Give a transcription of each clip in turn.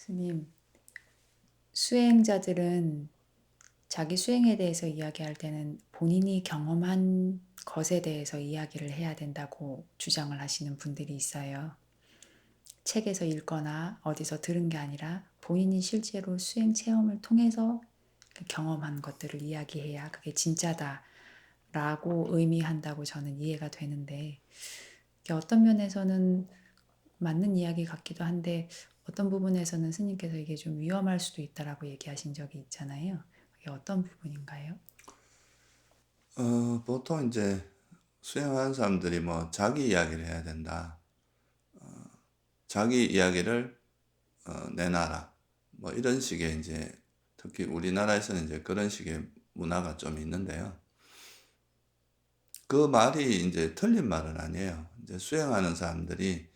스님, 수행자들은 자기 수행에 대해서 이야기할 때는 본인이 경험한 것에 대해서 이야기를 해야 된다고 주장을 하시는 분들이 있어요. 책에서 읽거나 어디서 들은 게 아니라 본인이 실제로 수행 체험을 통해서 그 경험한 것들을 이야기해야 그게 진짜다라고 의미한다고 저는 이해가 되는데, 이게 어떤 면에서는 맞는 이야기 같기도 한데 어떤 부분에서는 스님께서 이게 좀 위험할 수도 있다라고 얘기하신 적이 있잖아요. 그게 어떤 부분인가요? 보통 이제 수행하는 사람들이 뭐 자기 이야기를 해야 된다. 자기 이야기를 내놔라. 뭐 이런 식의 이제 특히 우리나라에서는 이제 그런 식의 문화가 좀 있는데요. 그 말이 이제 틀린 말은 아니에요. 이제 수행하는 사람들이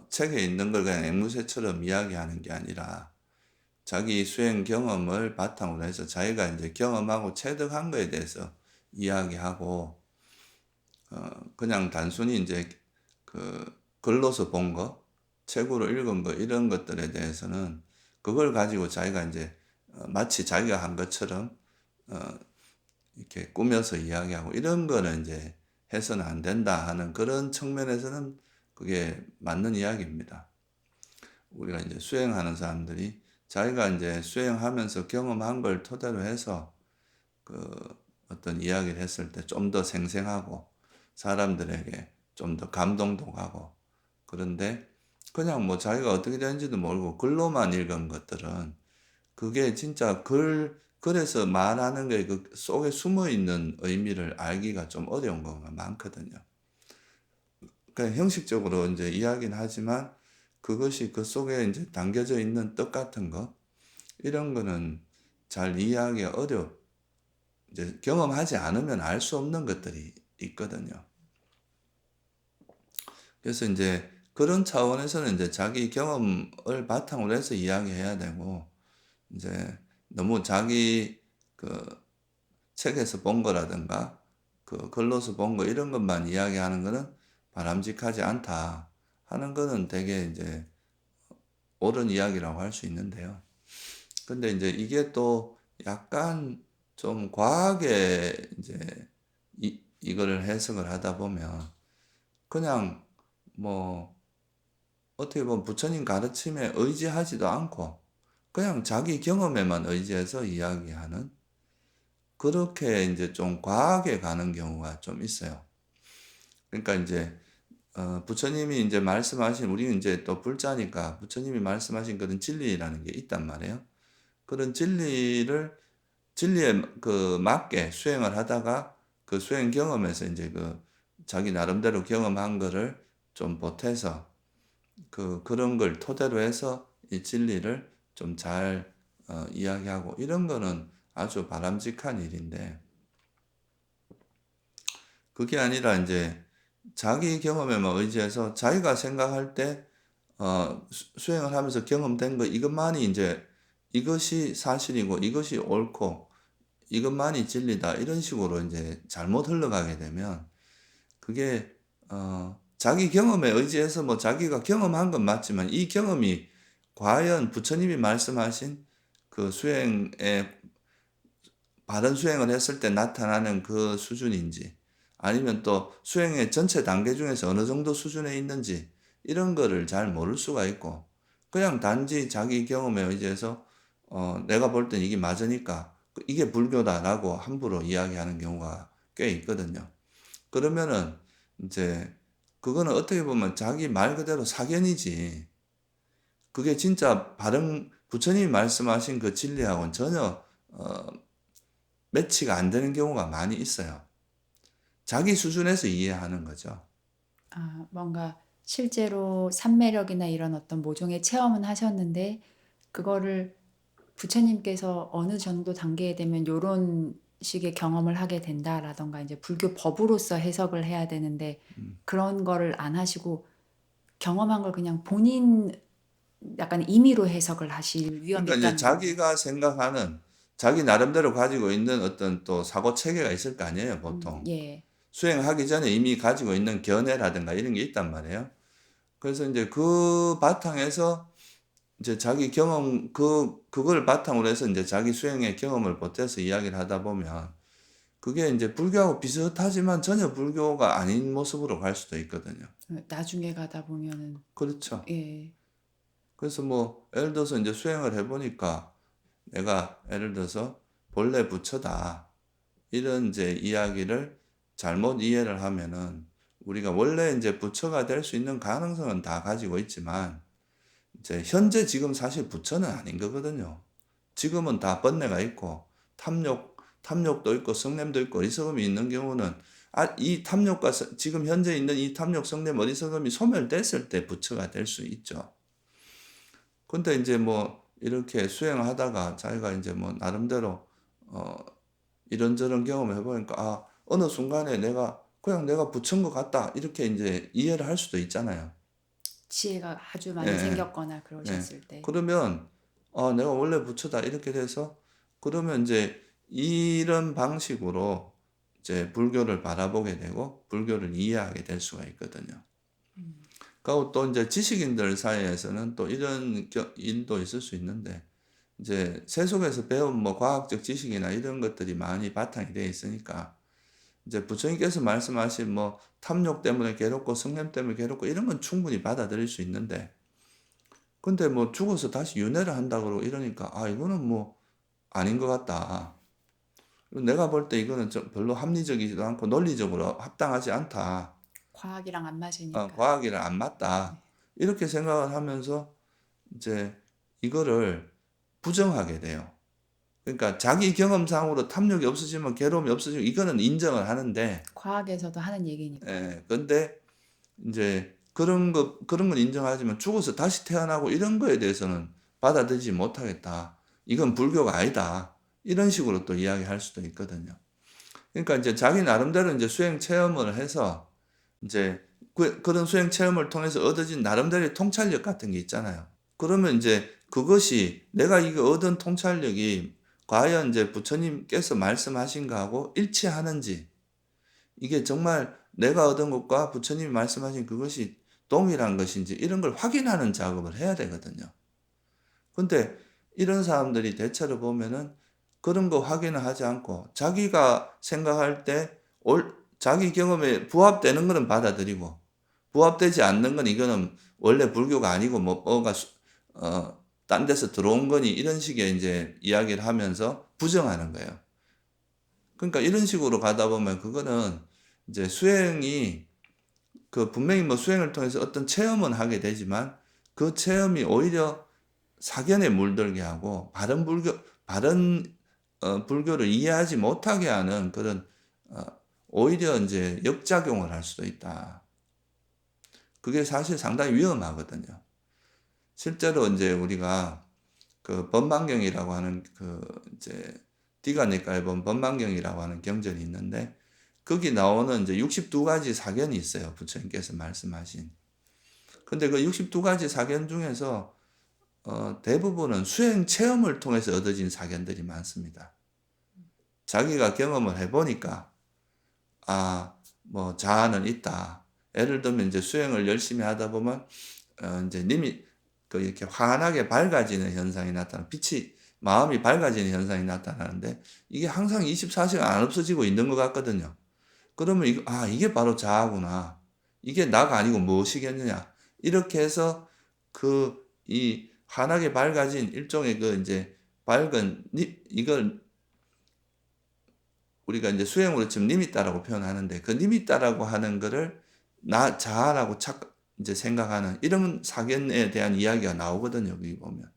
책에 있는 걸 그냥 앵무새처럼 이야기하는 게 아니라 자기 수행 경험을 바탕으로 해서 자기가 이제 경험하고 체득한 거에 대해서 이야기하고 그냥 단순히 이제 그 글로서 본 거, 책으로 읽은 거 이런 것들에 대해서는 그걸 가지고 자기가 이제 마치 자기가 한 것처럼 어 이렇게 꾸며서 이야기하고 이런 거는 이제 해서는 안 된다 하는 그런 측면에서는 그게 맞는 이야기입니다. 우리가 이제 수행하는 사람들이 자기가 이제 수행하면서 경험한 걸 토대로 해서 그 어떤 이야기를 했을 때 좀 더 생생하고 사람들에게 좀 더 감동도 가고 그런데 그냥 뭐 자기가 어떻게 되는지도 모르고 글로만 읽은 것들은 그게 진짜 글에서 말하는 게 그 속에 숨어 있는 의미를 알기가 좀 어려운 경우가 많거든요. 그러니까 형식적으로 이제 이야기는 하지만 그것이 그 속에 이제 담겨져 있는 뜻 같은 거 이런 거는 잘 이해하기가 이제 경험하지 않으면 알 수 없는 것들이 있거든요. 그래서 이제 그런 차원에서는 이제 자기 경험을 바탕으로 해서 이야기해야 되고 이제 너무 자기 그 책에서 본 거라든가 그 글로서 본 거 이런 것만 이야기하는 거는 바람직하지 않다 하는 거는 되게 이제 옳은 이야기라고 할 수 있는데요. 근데 이제 이게 또 약간 좀 과하게 이제 이거를 해석을 하다 보면 그냥 뭐 어떻게 보면 부처님 가르침에 의지하지도 않고 그냥 자기 경험에만 의지해서 이야기하는 그렇게 이제 좀 과하게 가는 경우가 좀 있어요. 그러니까 이제 부처님이 이제 말씀하신 우리는 이제 또 불자니까 부처님이 말씀하신 그런 진리라는 게 있단 말이에요. 그런 진리에 그 맞게 수행을 하다가 그 수행 경험에서 이제 그 자기 나름대로 경험한 거를 좀 보태서 그런 걸 토대로 해서 이 진리를 좀 잘 이야기하고 이런 거는 아주 바람직한 일인데 그게 아니라 이제 자기 경험에만 의지해서 자기가 생각할 때 수행을 하면서 경험된 거 이것만이 이제 이것이 사실이고 이것이 옳고 이것만이 진리다 이런 식으로 이제 잘못 흘러가게 되면 그게 자기 경험에 의지해서 뭐 자기가 경험한 건 맞지만 이 경험이 과연 부처님이 말씀하신 그 수행의 바른 수행을 했을 때 나타나는 그 수준인지 아니면 또 수행의 전체 단계 중에서 어느 정도 수준에 있는지 이런 거를 잘 모를 수가 있고 그냥 단지 자기 경험에 의지해서 내가 볼 땐 이게 맞으니까 이게 불교다라고 함부로 이야기하는 경우가 꽤 있거든요. 그러면은 이제 그거는 어떻게 보면 자기 말 그대로 사견이지 그게 진짜 바른 부처님이 말씀하신 그 진리하고는 전혀 매치가 안 되는 경우가 많이 있어요. 자기 수준에서 이해하는 거죠. 뭔가 실제로 삼매력이나 이런 어떤 모종의 체험은 하셨는데 그거를 부처님께서 어느 정도 단계에 되면 요런 식의 경험을 하게 된다라든가 이제 불교 법으로서 해석을 해야 되는데 음. 그런 거를 안 하시고 경험한 걸 그냥 본인 약간 임의로 해석을 하실 위험이 그러니까 이제 있다는 건가요? 자기가 생각하는 자기 나름대로 가지고 있는 어떤 또 사고 체계가 있을 거 아니에요, 보통. 예. 수행하기 전에 이미 가지고 있는 견해라든가 이런 게 있단 말이에요. 그래서 이제 그 바탕에서 이제 자기 경험 그걸 바탕으로 해서 인제 자기 수행의 경험을 보태서 이야기를 하다 보면 그게 인제 불교하고 비슷하지만 전혀 불교가 아닌 모습으로 갈 수도 있거든요. 나중에 가다 보면은 그렇죠. 예. 그래서 뭐 예를 들어서 인제 수행을 해 보니까 내가 예를 들어서 본래 부처다. 이런 이제 이야기를 잘못 이해를 하면은 우리가 원래 인제 부처가 될 수 있는 가능성은 다 가지고 있지만 이제 현재 지금 사실 부처는 아닌 거거든요. 지금은 다 번뇌가 있고 탐욕도 있고 성냄도 있고 어리석음이 있는 경우는 이 탐욕과 지금 현재 있는 이 탐욕, 성냄, 어리석음이 소멸됐을 때 부처가 될 수 있죠. 근데 인제 뭐 이렇게 수행을 하다가 자기가 인제 뭐 나름대로 어 이런저런 경험을 해 보니까 '아 어느 순간에 그냥 내가 부처인 것 같다.' 이렇게 인제 이해를 할 수도 있잖아요. 지혜가 아주 많이 예예. 생겼거나 예. 그러셨을 때. 그러면 '아 내가 원래 부처다.' 이렇게 돼서 그러면 인제 이런 방식으로 이제 불교를 바라보게 되고 불교를 이해하게 될 수가 있거든요. 음. 그리고 또 인제 지식인들 사이에서는 또 이런 일도 있을 수 있는데 이제 세속에서 배운 뭐 과학적 지식이나 이런 것들이 많이 바탕이 되어 있으니까 이제 부처님께서 말씀하신 뭐 탐욕 때문에 괴롭고 성냄 때문에 괴롭고 이런 건 충분히 받아들일 수 있는데 근데 뭐 죽어서 다시 윤회를 한다 그러고 이러니까 '아 이거는 뭐 아닌 것 같다. 내가 볼 때 이거는 좀 별로 합리적이지도 않고 논리적으로 합당하지 않다. 과학이랑 안 맞으니까. 과학이랑 안 맞다.' 네. 이렇게 생각을 하면서 이제 이거를 부정하게 돼요. 그러니까 자기 경험상으로 탐욕이 없어지면 괴로움이 없어지고 이거는 인정을 하는데 과학에서도 하는 얘기니까. 근데 인제 그런 건 인정하지만 죽어서 다시 태어나고 이런 거에 대해서는 받아들이지 못하겠다. 이건 불교가 아니다. 이런 식으로 또 이야기할 수도 있거든요. 그러니까 인제 자기 나름대로 인제 수행 체험을 해서 인제 그런 수행 체험을 통해서 얻어진 나름대로의 통찰력 같은 게 있잖아요. 그러면 인제 그것이 내가 이거 얻은 통찰력이 과연 인제 부처님께서 말씀하신 거하고 일치하는지 이게 정말 내가 얻은 것과 부처님이 말씀하신 그것이 동일한 것인지 이런 걸 확인하는 작업을 해야 되거든요. 근데 이런 사람들이 대체로 보면은 그런 거 확인을 하지 않고 자기가 생각할 때 자기 경험에 부합되는 거는 받아들이고 부합되지 않는 건 이거는 원래 불교가 아니고 뭐가 딴 데서 들어온 거니 이런 식의 인제 이야기를 하면서 부정하는 거예요. 그러니까 이런 식으로 가다 보면 그거는 이제 수행이 분명히 뭐 수행을 통해서 어떤 체험은 하게 되지만 그 체험이 오히려 사견에 물들게 하고 바른 불교를 이해하지 못하게 하는 그런 어 오히려 인제 역작용을 할 수도 있다. 그게 사실 상당히 위험하거든요. 실제로 인제 우리가 그 법망경이라고 하는 이제 디가니까에 보면 법망경이라고 하는 경전이 있는데 거기 나오는 이제 62 가지 사견이 있어요. 부처님께서 말씀하신. 근데 그 62 가지 사견 중에서 대부분은 수행 체험을 통해서 얻어진 사견들이 많습니다. 자기가 경험을 해 보니까 '아 뭐 자아는 있다.' 예를 들면 이제 수행을 열심히 하다 보면 인제 님이 이렇게 환하게 밝아지는 현상이 빛이 마음이 밝아지는 현상이 나타나는데 이게 항상 24 시간 안 없어지고 있는 것 같거든요. 그러면 이게 바로 자아구나. 이게 나가 아니고 무엇이겠느냐. 이렇게 해서 이 환하게 밝아진 일종의 인제 밝은 이걸 우리가 인제 수행으로 지금 니미따라고 표현하는데 그 니미따라고 하는 거를 나 자아라고 이제 생각하는 이런 사견에 대한 이야기가 나오거든요, 거기 보면.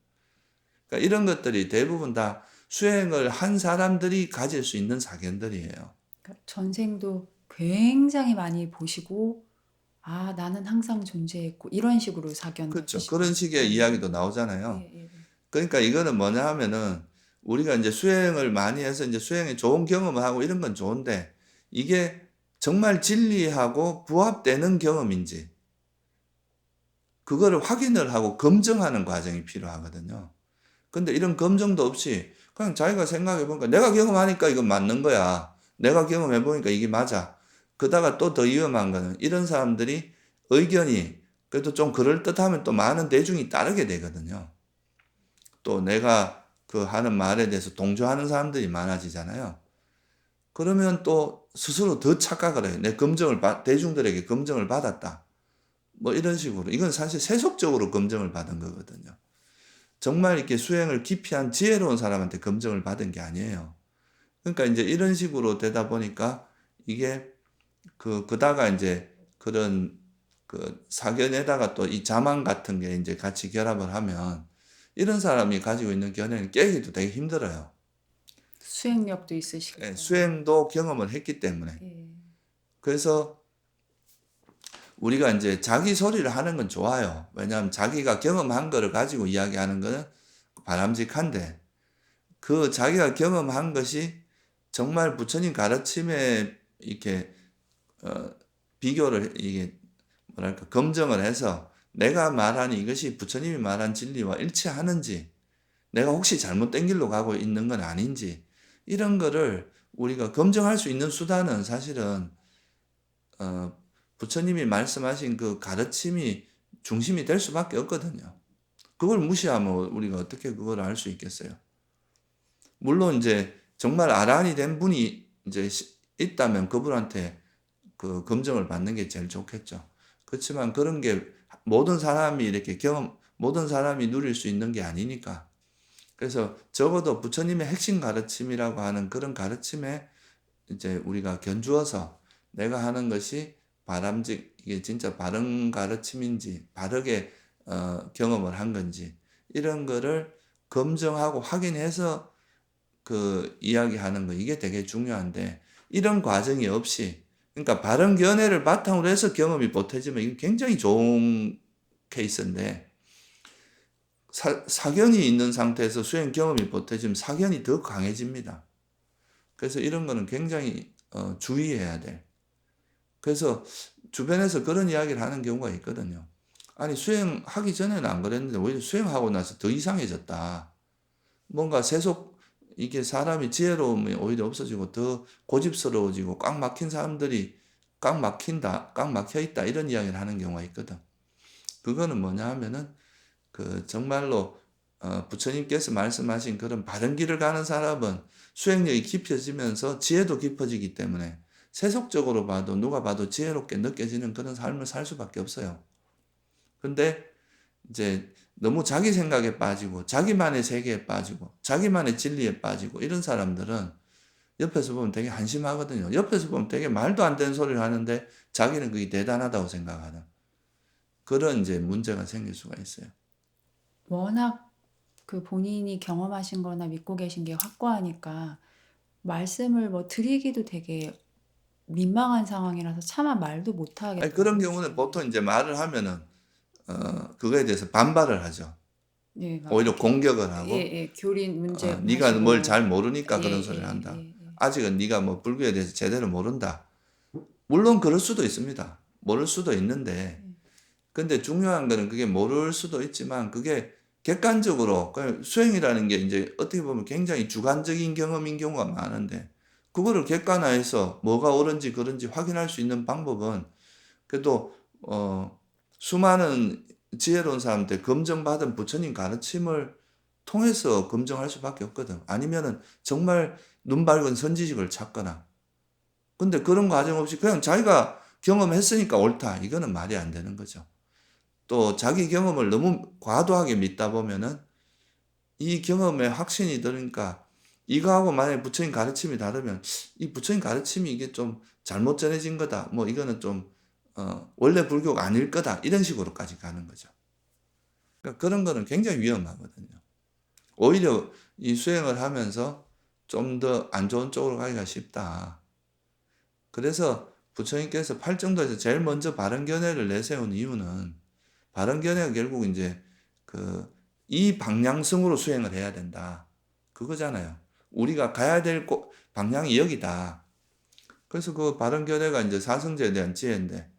그러니까 이런 것들이 대부분 다 수행을 한 사람들이 가질 수 있는 사견들이에요. 그러니까 전생도 굉장히 많이 보시고 '아 나는 항상 존재했고.' 이런 식으로 사견도 그렇죠. 드시고. 그런 식의 이야기도 나오잖아요. 예예예. 그러니까 이거는 뭐냐 하면은 우리가 인제 수행을 많이 해서 인제 수행에 좋은 경험을 하고 이런 건 좋은데 이게 정말 진리하고 부합되는 경험인지 그거를 확인을 하고 검증하는 과정이 필요하거든요. 근데 이런 검증도 없이 그냥 자기가 생각해 보니까 '내가 경험하니까 이건 맞는 거야. 내가 경험해 보니까 이게 맞아.' 그러다가 또 더 위험한 거는 이런 사람들이 의견이 그래도 좀 그럴듯하면 또 많은 대중이 따르게 되거든요. 또 내가 그 하는 말에 대해서 동조하는 사람들이 많아지잖아요. 그러면 또 스스로 더 착각을 해요. 대중들에게 검증을 받았다. 뭐 이런 식으로. 이건 사실 세속적으로 검증을 받은 거거든요. 정말 이렇게 수행을 깊이 한 지혜로운 사람한테 검증을 받은 게 아니에요. 그러니까 이제 이런 식으로 되다 보니까 이게 그다가 이제 그런 사견에다가 또 이 자만 같은 게 이제 같이 결합을 하면 이런 사람이 가지고 있는 견해는 깨기도 되게 힘들어요. 수행력도 예, 있으시고. 수행도 경험을 했기 때문에. 예. 그래서 우리가 이제 자기 소리를 하는 건 좋아요. 왜냐하면 자기가 경험한 거를 가지고 이야기하는 거는 바람직한데 그 자기가 경험한 것이 정말 부처님 가르침에 이렇게 어, 비교를 이게 뭐랄까 검증을 해서 내가 말한 이것이 부처님이 말한 진리와 일치하는지 내가 혹시 잘못된 길로 가고 있는 건 아닌지 이런 거를 우리가 검증할 수 있는 수단은 사실은 어, 부처님이 말씀하신 그 가르침이 중심이 될 수밖에 없거든요. 그걸 무시하면 우리가 어떻게 그걸 알 수 있겠어요? 물론 이제 정말 아란이 된 분이 이제 있다면 그분한테 그 검증을 받는 게 제일 좋겠죠. 그렇지만 그런 게 모든 사람이 누릴 수 있는 게 아니니까. 그래서 적어도 부처님의 핵심 가르침이라고 하는 그런 가르침에 이제 우리가 견주어서 내가 하는 것이 이게 진짜 바른 가르침인지, 바르게 경험을 한 건지, 이런 거를 검증하고 확인해서 이야기하는 거, 이게 되게 중요한데, 이런 과정이 없이, 그러니까 바른 견해를 바탕으로 해서 경험이 보태지면 이건 굉장히 좋은 케이스인데, 사견이 있는 상태에서 수행 경험이 보태지면 사견이 더 강해집니다. 그래서 이런 거는 굉장히 주의해야 돼. 그래서 주변에서 그런 이야기를 하는 경우가 있거든요. 아니, 수행하기 전에는 안 그랬는데 오히려 수행하고 나서 더 이상해졌다. 뭔가 이게 사람이 지혜로움이 오히려 없어지고 더 고집스러워지고 꽉 막혀 있다. 이런 이야기를 하는 경우가 있거든. 그거는 뭐냐 하면은 정말로 부처님께서 말씀하신 그런 바른 길을 가는 사람은 수행력이 깊어지면서 지혜도 깊어지기 때문에 세속적으로 봐도 누가 봐도 지혜롭게 느껴지는 그런 삶을 살 수밖에 없어요. 근데 이제 너무 자기 생각에 빠지고 자기만의 세계에 빠지고 자기만의 진리에 빠지고 이런 사람들은 옆에서 보면 되게 한심하거든요. 옆에서 보면 되게 말도 안 되는 소리를 하는데 자기는 그게 대단하다고 생각하는 그런 이제 문제가 생길 수가 있어요. 워낙 그 본인이 경험하신 거나 믿고 계신 게 확고하니까 말씀을 뭐 드리기도 되게 민망한 상황이라서 차마 말도 못 아니, 그런 하겠다고 경우는 하시잖아요. 보통 이제 말을 하면은 그거에 대해서 반발을 하죠. 예, 막 오히려 공격을 하고 예, 교린 문제 네가 뭘 하시고 잘 모르니까 예, 그런 소리를 예, 한다. 예, 예. 아직은 네가 뭐 불교에 대해서 제대로 모른다. 물론 그럴 수도 있습니다. 모를 수도 있는데 근데 중요한 거는 그게 모를 수도 있지만 그게 객관적으로 그냥 수행이라는 게 이제 어떻게 보면 굉장히 주관적인 경험인 경우가 많은데 그거를 객관화해서 뭐가 옳은지 그른지 확인할 수 있는 방법은 그래도 수많은 지혜로운 사람한테 검증받은 부처님 가르침을 통해서 검증할 수밖에 없거든. 아니면은 정말 눈 밝은 선지식을 찾거나. 근데 그런 과정 없이 그냥 자기가 경험했으니까 옳다. 이거는 말이 안 되는 거죠. 또 자기 경험을 너무 과도하게 믿다 보면은 이 경험에 확신이 드니까 이거하고 만약에 부처님 가르침이 다르면 이 부처님 가르침이 이게 좀 잘못 전해진 거다. 뭐 이거는 좀 원래 불교가 아닐 거다. 이런 식으로까지 가는 거죠. 그러니까 그런 거는 굉장히 위험하거든요. 오히려 이 수행을 하면서 좀 더 안 좋은 쪽으로 가기가 쉽다. 그래서 부처님께서 팔정도에서 제일 먼저 바른 견해를 내세운 이유는 바른 견해가 결국 이제 이 방향성으로 수행을 해야 된다. 그거잖아요. 우리가 가야 될 방향이 여기다. 그래서 그 바른 견해가 이제 사성제에 대한 지혜인데,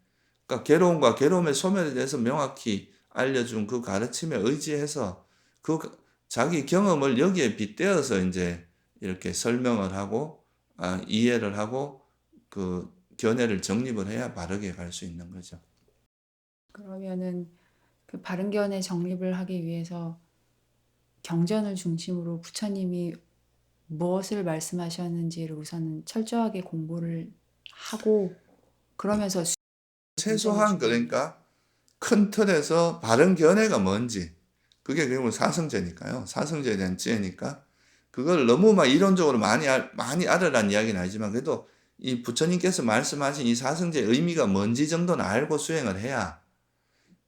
그러니까 괴로움과 괴로움의 소멸에 대해서 명확히 알려준 그 가르침에 의지해서 그 자기 경험을 여기에 빗대어서 이제 이렇게 설명을 하고 이해를 하고 그 견해를 정립을 해야 바르게 갈 수 있는 거죠. 그러면은 그 바른견의 정립을 하기 위해서 경전을 중심으로 부처님이 무엇을 말씀하셨는지를 우선 철저하게 공부를 하고 그러면서 최소한 그러니까 큰 틀에서 바른 견해가 뭔지 그게 결국은 사성제니까요. 사성제에 대한 지혜니까 그걸 너무 막 이론적으로 많이 알으라는 이야기는 아니지만 그래도 이 부처님께서 말씀하신 이 사성제의 의미가 뭔지 정도는 알고 수행을 해야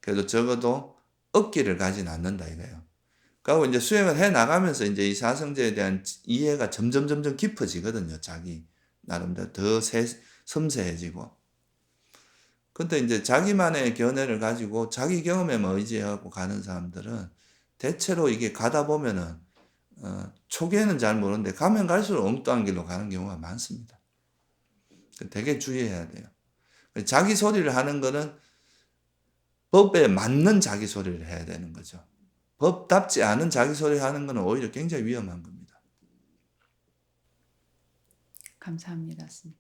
그래도 적어도 억기를 가진 않는다 이거예요. 그리고 이제 수행을 해 나가면서 이제 이 사성제에 대한 이해가 점점 깊어지거든요. 자기 나름대로 더 섬세해지고. 근데 이제 자기만의 견해를 가지고 자기 경험에만 의지하고 가는 사람들은 대체로 이게 가다 보면은 초기에는 잘 모르는데 가면 갈수록 엉뚱한 길로 가는 경우가 많습니다. 되게 주의해야 돼요. 자기 소리를 하는 거는 법에 맞는 자기 소리를 해야 되는 거죠. 법답지 않은 자기 소리 하는 거는 오히려 굉장히 위험한 겁니다. 감사합니다, 스님.